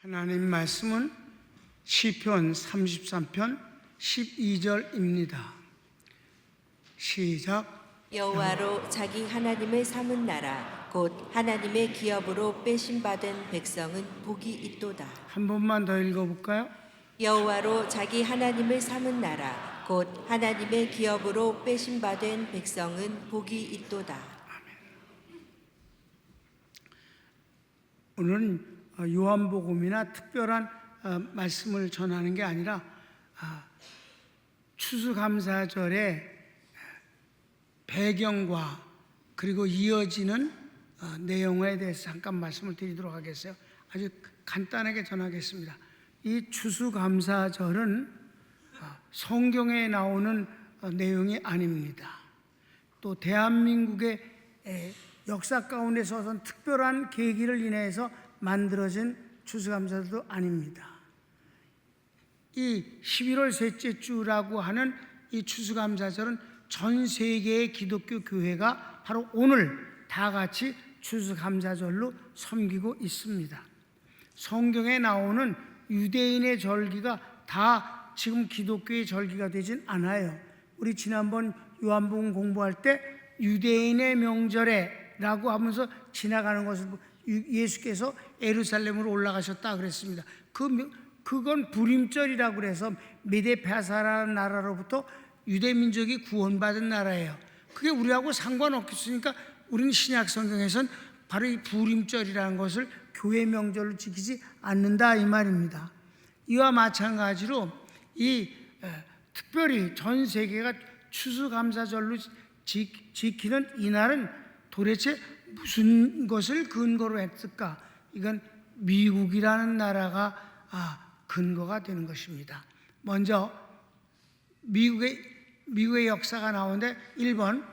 하나님 말씀은 시편 33편 12절입니다. 시작. 여호와로 자기 하나님을 삼은 나라 곧 하나님의 기업으로 빼심받은 백성은 복이 있도다. 한 번만 더 읽어볼까요? 여호와로 자기 하나님을 삼은 나라 곧 하나님의 기업으로 빼심받은 백성은 복이 있도다. 오늘은 요한복음이나 특별한 말씀을 전하는 게 아니라 추수감사절의 배경과 그리고 이어지는 내용에 대해서 잠깐 말씀을 드리도록 하겠어요. 아주 간단하게 전하겠습니다. 이 추수감사절은 성경에 나오는 내용이 아닙니다. 또 대한민국의 역사 가운데서 어떤 특별한 계기를 인해서 만들어진 추수감사절도 아닙니다. 이 11월 셋째 주라고 하는 이 추수감사절은 전 세계의 기독교 교회가 바로 오늘 다 같이 추수감사절로 섬기고 있습니다. 성경에 나오는 유대인의 절기가 다 지금 기독교의 절기가 되진 않아요. 우리 지난번 요한복음 공부할 때 유대인의 명절에 라고 하면서 지나가는 것을 예수께서 예루살렘으로 올라가셨다 그랬습니다. 그건 불임절이라고 그래서 메데페사라는 나라로부터 유대 민족이 구원받은 나라예요. 그게 우리하고 상관없겠으니까 우리는 신약 성경에선 바로 이 불임절이라는 것을 교회 명절로 지키지 않는다 이 말입니다. 이와 마찬가지로 이 특별히 전 세계가 추수감사절로 지키는 이날은 도대체 무슨 것을 근거로 했을까? 이건 미국이라는 나라가 근거가 되는 것입니다. 먼저 미국의 역사가 나오는데 1번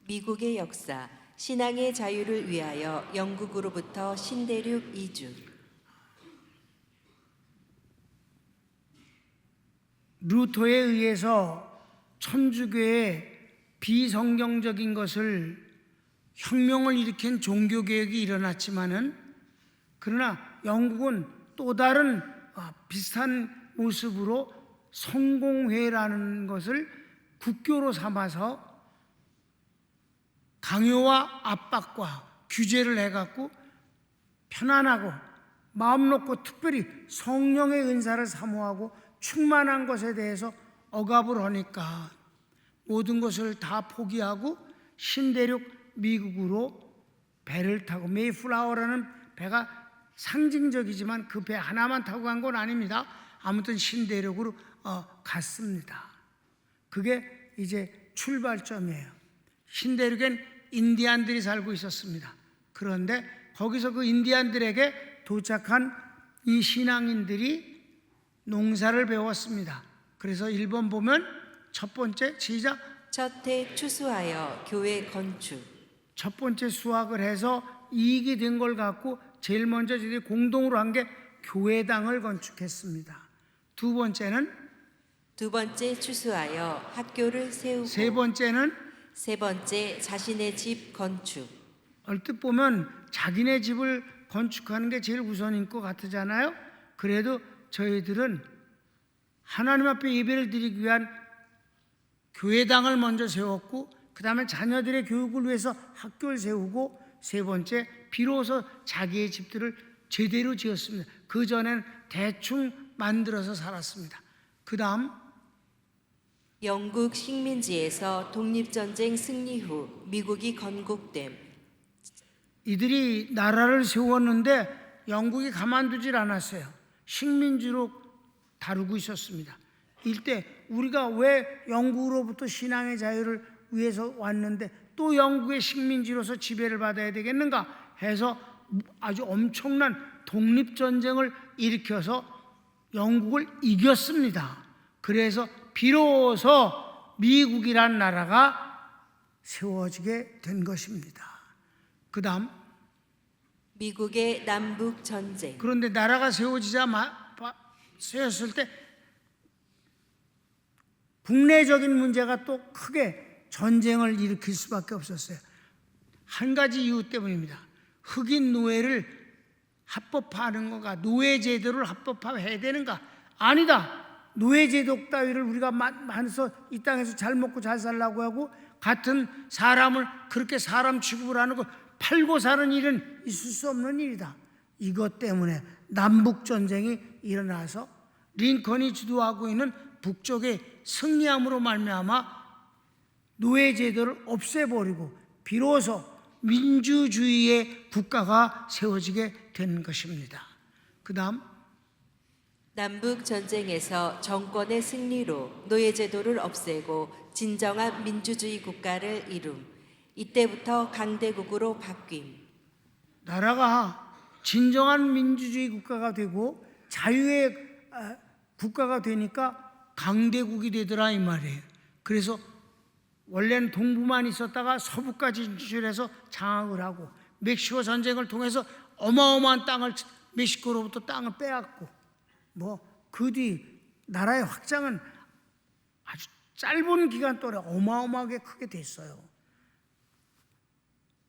미국의 역사 신앙의 자유를 위하여 영국으로부터 신대륙 이주. 루터에 의해서 천주교의 비성경적인 것을 혁명을 일으킨 종교개혁이 일어났지만은 그러나 영국은 또 다른 비슷한 모습으로 성공회라는 것을 국교로 삼아서 강요와 압박과 규제를 해갖고 편안하고 마음 놓고 특별히 성령의 은사를 사모하고 충만한 것에 대해서 억압을 하니까 모든 것을 다 포기하고 신대륙 미국으로 배를 타고 메이플라워라는 배가 상징적이지만 그 배 하나만 타고 간 건 아닙니다. 아무튼 신대륙으로 갔습니다. 그게 이제 출발점이에요. 신대륙엔 인디안들이 살고 있었습니다. 그런데 거기서 그 인디안들에게 도착한 이 신앙인들이 농사를 배웠습니다. 그래서 1번 보면 첫 번째 시작. 첫해 추수하여 교회 건축. 첫 번째 수확을 해서 이익이 된 걸 갖고 제일 먼저 저희들이 공동으로 한 게 교회당을 건축했습니다. 두 번째는 두 번째 추수하여 학교를 세우고. 세 번째는 세 번째 자신의 집 건축. 얼뜻 보면 자기네 집을 건축하는 게 제일 우선인 것 같으잖아요. 그래도 저희들은 하나님 앞에 예배를 드리기 위한 교회당을 먼저 세웠고 그 다음에 자녀들의 교육을 위해서 학교를 세우고 세 번째 비로소 자기의 집들을 제대로 지었습니다. 그 전에는 대충 만들어서 살았습니다. 그 다음 영국 식민지에서 독립전쟁 승리 후 미국이 건국됨. 이들이 나라를 세웠는데 영국이 가만두질 않았어요. 식민지로 다루고 있었습니다. 이때 우리가 왜 영국으로부터 신앙의 자유를 위해서 왔는데 또 영국의 식민지로서 지배를 받아야 되겠는가 해서 아주 엄청난 독립전쟁을 일으켜서 영국을 이겼습니다. 그래서 비로소 미국이란 나라가 세워지게 된 것입니다. 그 다음 미국의 남북전쟁. 그런데 나라가 세웠을 때 국내적인 문제가 또 크게 전쟁을 일으킬 수밖에 없었어요. 한 가지 이유 때문입니다. 흑인 노예를 합법화하는 건가? 노예제도를 합법화해야 되는가? 아니다. 노예제도 따위를 우리가 만서 이 땅에서 잘 먹고 잘 살라고 하고 같은 사람을 그렇게 사람 취급을 하는 거 팔고 사는 일은 있을 수 없는 일이다. 이것 때문에 남북전쟁이 일어나서 링컨이 주도하고 있는 북쪽의 승리함으로 말미암아 노예제도를 없애버리고 비로소 민주주의의 국가가 세워지게 된 것입니다. 그 다음 남북 전쟁에서 정권의 승리로 노예제도를 없애고 진정한 민주주의 국가를 이룸. 이때부터 강대국으로 바뀜. 나라가 진정한 민주주의 국가가 되고 자유의 국가가 되니까 강대국이 되더라 이 말이에요. 그래서 원래는 동부만 있었다가 서부까지 진출해서 장악을 하고 멕시코 전쟁을 통해서 어마어마한 땅을 멕시코로부터 땅을 빼앗고 그 뒤 나라의 확장은 아주 짧은 기간 동안에 어마어마하게 크게 됐어요.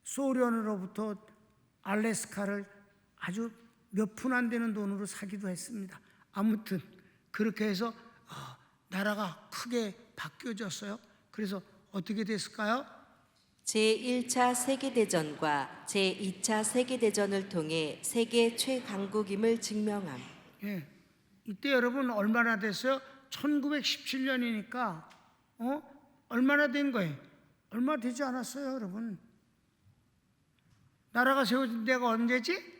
소련으로부터 알래스카를 아주 몇 푼 안 되는 돈으로 사기도 했습니다. 아무튼 그렇게 해서 나라가 크게 바뀌어졌어요. 그래서 어떻게 됐을까요? 제1차 세계대전과 제2차 세계대전을 통해 세계 최강국임을 증명함. 예, 이때 여러분 얼마나 됐어요? 1917년이니까 얼마나 된 거예요? 얼마 되지 않았어요, 여러분. 나라가 세워진 데가 언제지?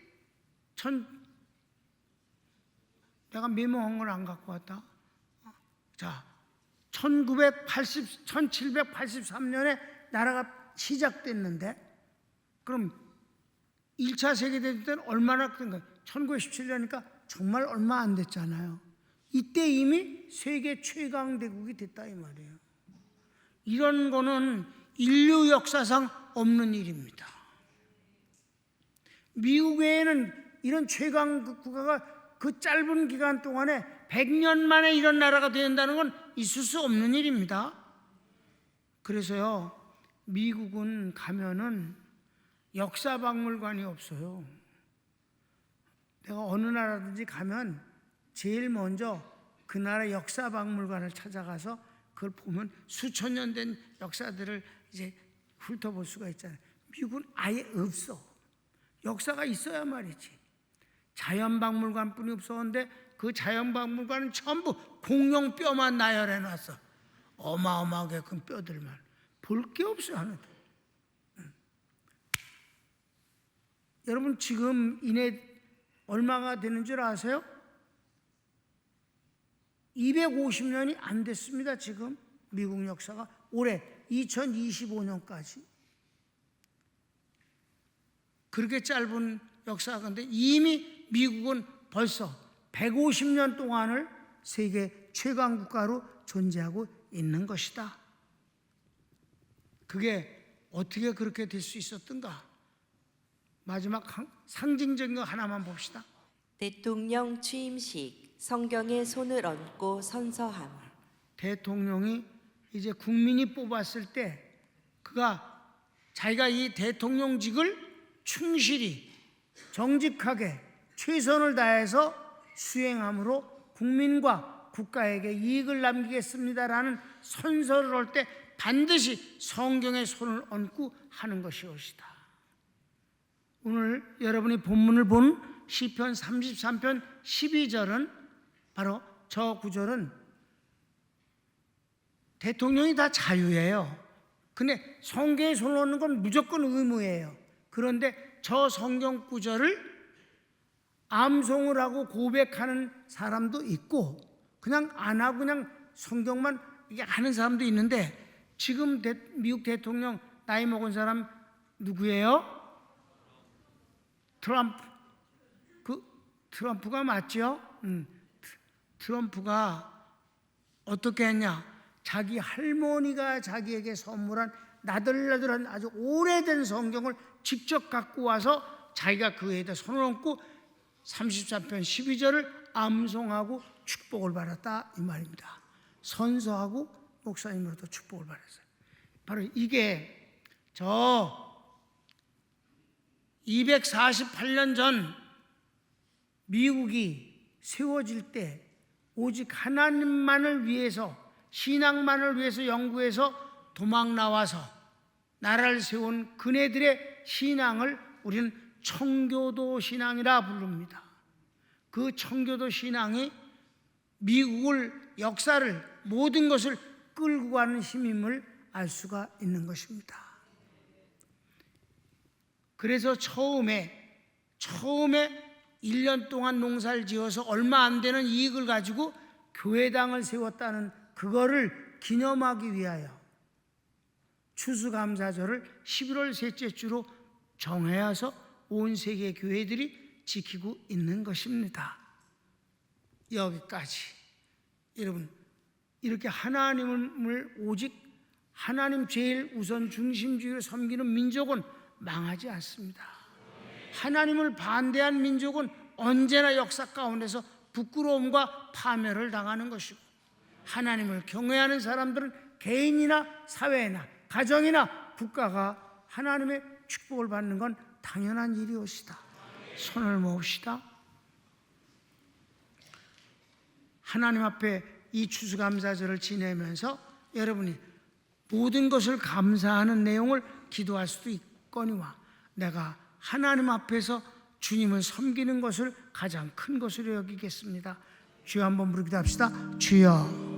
내가 메모한 걸 안 갖고 왔다. 자, 1783년에 나라가 시작됐는데 그럼 1차 세계대전 때는 얼마나 된 거예요? 1917년이니까 정말 얼마 안 됐잖아요. 이때 이미 세계 최강대국이 됐다 이 말이에요. 이런 거는 인류 역사상 없는 일입니다. 미국 외에는 이런 최강국가가 그 짧은 기간 동안에 100년 만에 이런 나라가 된다는 건 있을 수 없는 일입니다. 그래서요, 미국은 가면은 역사박물관이 없어요. 내가 어느 나라든지 가면 제일 먼저 그 나라 역사박물관을 찾아가서 그걸 보면 수천 년 된 역사들을 이제 훑어볼 수가 있잖아요. 미국은 아예 없어. 역사가 있어야 말이지. 자연박물관뿐이 없었는데 그 자연박물관은 전부 공룡 뼈만 나열해놨어. 어마어마하게 큰 뼈들만. 볼 게 없어요, 하나도. 여러분 지금 이내 얼마가 되는 줄 아세요? 250년이 안 됐습니다. 지금 미국 역사가 올해 2025년까지 그렇게 짧은 역사가 근데 이미 미국은 벌써 150년 동안을 세계 최강 국가로 존재하고 있는 것이다. 그게 어떻게 그렇게 될 수 있었던가? 마지막 상징적인 거 하나만 봅시다. 대통령 취임식, 성경에 손을 얹고 선서함. 대통령이 이제 국민이 뽑았을 때 그가 자기가 이 대통령직을 충실히 정직하게 최선을 다해서 수행함으로 국민과 국가에게 이익을 남기겠습니다라는 선서를 할 때 반드시 성경에 손을 얹고 하는 것이옵시다. 오늘 여러분이 본문을 본 시편 33편 12절은 바로 저 구절은 대통령이 다 자유예요. 근데 성경에 손을 얹는 건 무조건 의무예요. 그런데 저 성경 구절을 암송을 하고 고백하는 사람도 있고 그냥 안 하고 그냥 성경만 이게 하는 사람도 있는데 지금 미국 대통령 나이 먹은 사람 누구예요? 트럼프. 트럼프가 맞죠? 트럼프가 어떻게 했냐? 자기 할머니가 자기에게 선물한 나들나들한 아주 오래된 성경을 직접 갖고 와서 자기가 그 위에다 손을 얹고 33편 12절을 암송하고 축복을 받았다 이 말입니다. 선서하고 목사님으로부터 축복을 받았어요. 바로 이게 저 248년 전 미국이 세워질 때 오직 하나님만을 위해서, 신앙만을 위해서 영국에서 도망 나와서 나라를 세운 그네들의 신앙을 우리는 청교도 신앙이라 부릅니다. 그 청교도 신앙이 미국을, 역사를, 모든 것을 끌고 가는 힘임을 알 수가 있는 것입니다. 그래서 처음에 1년 동안 농사를 지어서 얼마 안 되는 이익을 가지고 교회당을 세웠다는 그거를 기념하기 위하여 추수감사절을 11월 셋째 주로 정해서 온 세계 교회들이 지키고 있는 것입니다. 여기까지. 여러분, 이렇게 하나님을 오직 하나님 제일 우선 중심주의로 섬기는 민족은 망하지 않습니다. 하나님을 반대한 민족은 언제나 역사 가운데서 부끄러움과 파멸을 당하는 것이고, 하나님을 경외하는 사람들은 개인이나 사회나 가정이나 국가가 하나님의 축복을 받는 건 당연한 일이옵시다. 손을 모읍시다. 하나님 앞에 이 추수감사절을 지내면서 여러분이 모든 것을 감사하는 내용을 기도할 수도 있거니와, 내가 하나님 앞에서 주님을 섬기는 것을 가장 큰 것으로 여기겠습니다. 주여 한번 부르기도 합시다. 주여.